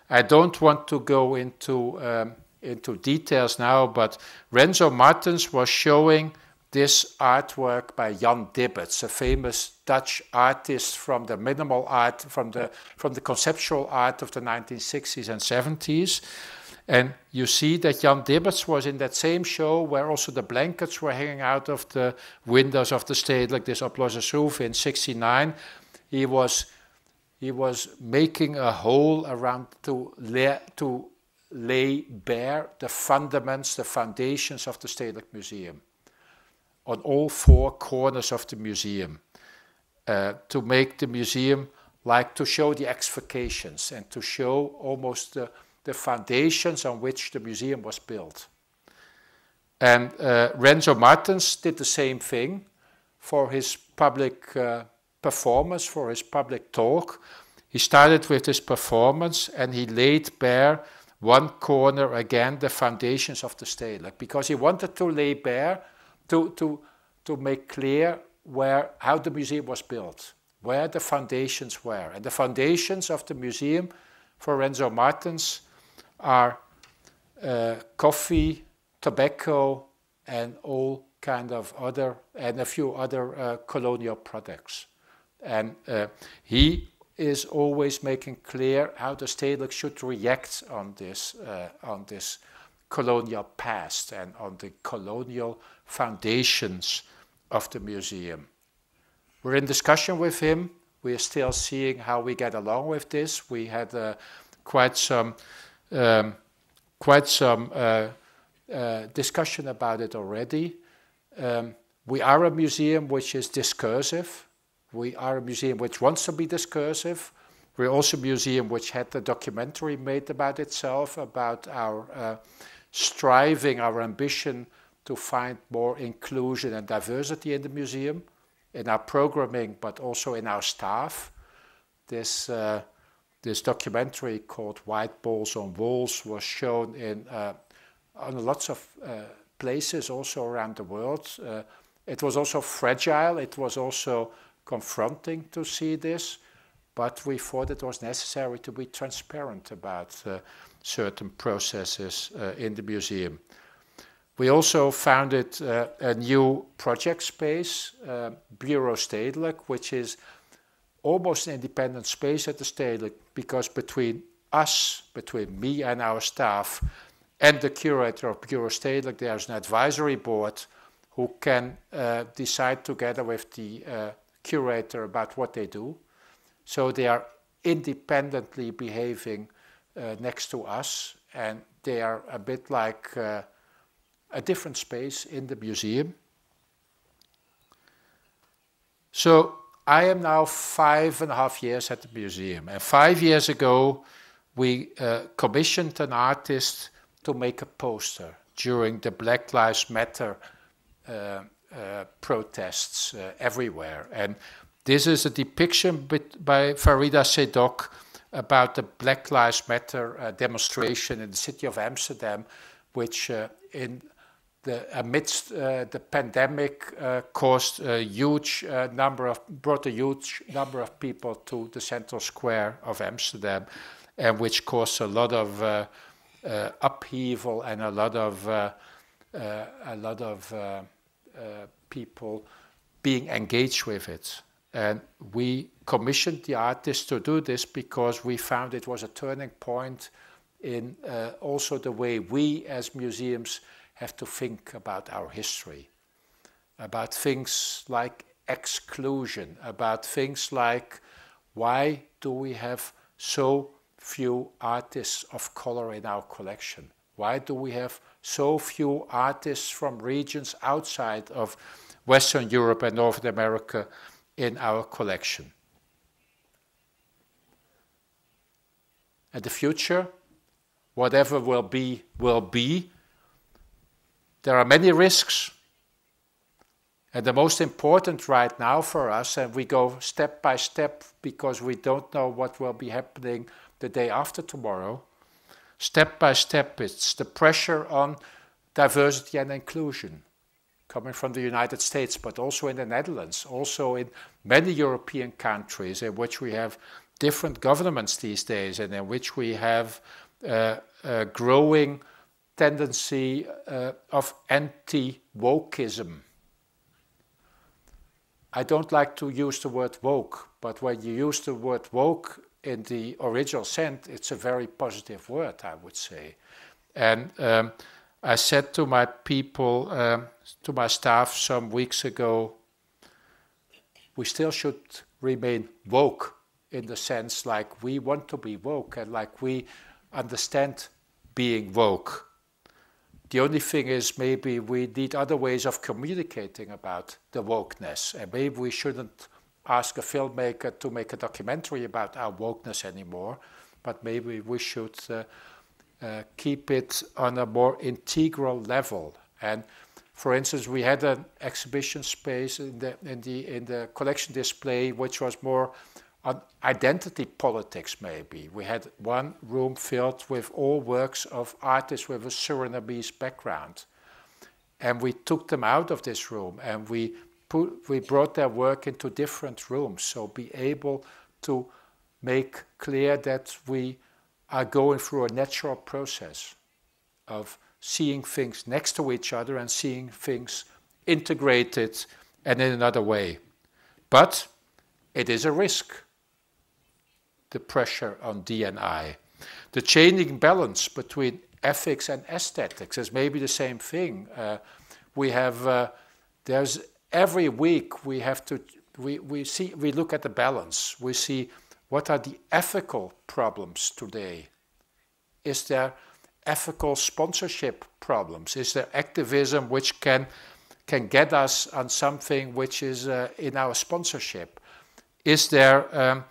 I don't want to go into details now, but Renzo Martens was showing this artwork by Jan Dibbets, a famous Dutch artist from the minimal art, from the conceptual art of the 1960s and 70s. And you see that Jan Dibbets was in that same show where also the blankets were hanging out of the windows of the Stedelijk, this Oplossenshoeve in 69. He was making a hole around to lay bare the fundaments, the foundations of the Stedelijk Museum on all four corners of the museum, to make the museum like to show the excavations and to show almost the foundations on which the museum was built. And Renzo Martens did the same thing for his public performance, for his public talk. He started with this performance and he laid bare one corner again, the foundations of the Stedelijk, because he wanted to lay bare, to make clear how the museum was built, where the foundations were. And the foundations of the museum for Renzo Martens are coffee, tobacco, and all kind of other, and a few other colonial products. And he is always making clear how the Stedelijk should react on this colonial past and on the colonial foundations of the museum. We're in discussion with him. We are still seeing how we get along with this. We had quite some discussion about it already. We are a museum which is discursive. We are a museum which wants to be discursive. We're also a museum which had a documentary made about itself, about our striving, our ambition to find more inclusion and diversity in the museum, in our programming, but also in our staff. This documentary called White Balls on Walls was shown on lots of places also around the world. It was also fragile. It was also confronting to see this, but we thought it was necessary to be transparent about certain processes in the museum. We also founded a new project space, Bureau Stedelijk, which is almost an independent space at the Stedelijk, because between us, between me and our staff, and the curator of Bureau Stedelijk, there's an advisory board who can decide together with the curator about what they do. So they are independently behaving next to us, and they are a bit like a different space in the museum. So I am now 5.5 years at the museum, and 5 years ago we commissioned an artist to make a poster during the Black Lives Matter protests everywhere. And this is a depiction by Farida Sedok about the Black Lives Matter demonstration in the city of Amsterdam, which amidst the pandemic brought a huge number of people to the central square of Amsterdam, and which caused a lot of upheaval and a lot of people being engaged with it. And we commissioned the artist to do this because we found it was a turning point in also the way we as museums have to think about our history, about things like exclusion, about things like why do we have so few artists of color in our collection? Why do we have so few artists from regions outside of Western Europe and North America in our collection? And the future, whatever will be, will be. There are many risks. And the most important right now for us, and we go step by step because we don't know what will be happening the day after tomorrow, step by step, it's the pressure on diversity and inclusion coming from the United States, but also in the Netherlands, also in many European countries in which we have different governments these days, and in which we have a growing tendency of anti-wokeism. I don't like to use the word woke, but when you use the word woke in the original sense, it's a very positive word, I would say. And I said to my people, to my staff some weeks ago, we still should remain woke in the sense like we want to be woke and like we understand being woke. The only thing is maybe we need other ways of communicating about the wokeness, and maybe we shouldn't ask a filmmaker to make a documentary about our wokeness anymore, but maybe we should keep it on a more integral level. And for instance, we had an exhibition space in the collection display which was more on identity politics, maybe. We had one room filled with all works of artists with a Surinamese background. And we took them out of this room and we brought their work into different rooms. So be able to make clear that we are going through a natural process of seeing things next to each other and seeing things integrated and in another way. But it is a risk, the pressure on D&I. The changing balance between ethics and aesthetics is maybe the same thing. There's every week we have to, we look at the balance. We see what are the ethical problems today. Is there ethical sponsorship problems? Is there activism which can get us on something which is in our sponsorship? Is there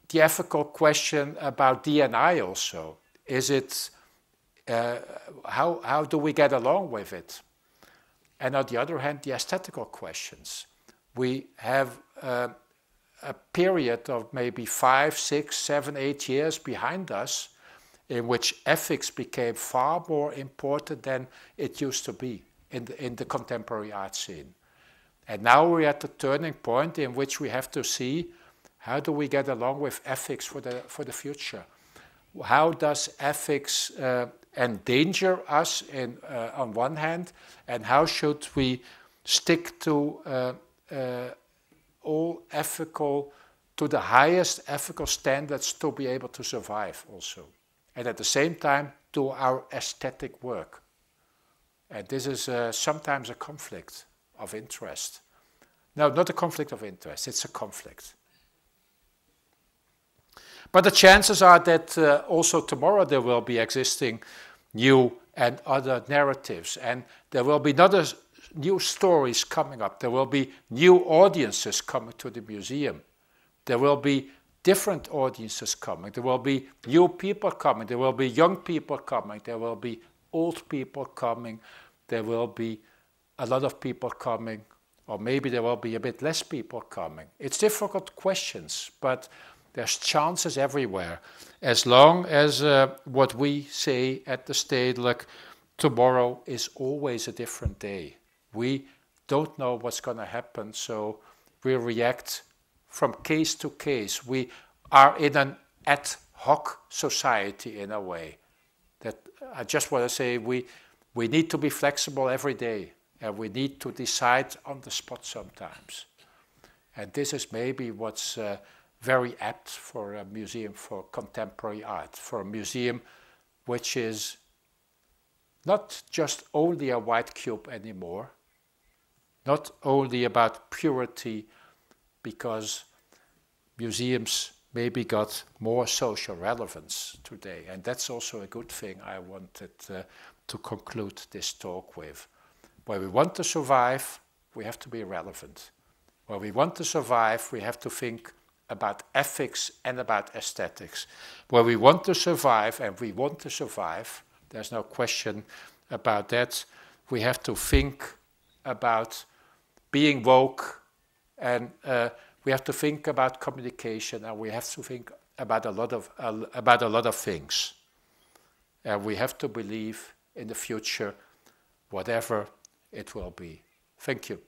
the ethical question about D&I also? Is it, how do we get along with it? And on the other hand, the aesthetical questions. We have a period of maybe 5, 6, 7, 8 years behind us in which ethics became far more important than it used to be in the contemporary art scene. And now we're at the turning point in which we have to see how do we get along with ethics for the future. How does ethics endanger us on one hand, and how should we stick to all ethical, to the highest ethical standards to be able to survive also. And at the same time do our aesthetic work. And this is sometimes a conflict of interest. No, not a conflict of interest, it's a conflict. But the chances are that also tomorrow there will be existing new and other narratives, and there will be new stories coming up. There will be new audiences coming to the museum. There will be different audiences coming. There will be new people coming. There will be young people coming. There will be old people coming. There will be a lot of people coming, or maybe there will be a bit less people coming. It's difficult questions, but there's chances everywhere. As long as what we say at the Stedelijk, tomorrow is always a different day. We don't know what's going to happen, so we react from case to case. We are in an ad hoc society in a way. That I just want to say we need to be flexible every day, and we need to decide on the spot sometimes. And this is maybe what's very apt for a museum for contemporary art, for a museum which is not just only a white cube anymore, not only about purity, because museums maybe got more social relevance today, and that's also a good thing I wanted to conclude this talk with. Where we want to survive, we have to be relevant. Where we want to survive, we have to think about ethics and about aesthetics. Where we want to survive, and we want to survive, there's no question about that, we have to think about being woke, and we have to think about communication, and we have to think about a lot of things. And we have to believe in the future, whatever it will be. Thank you.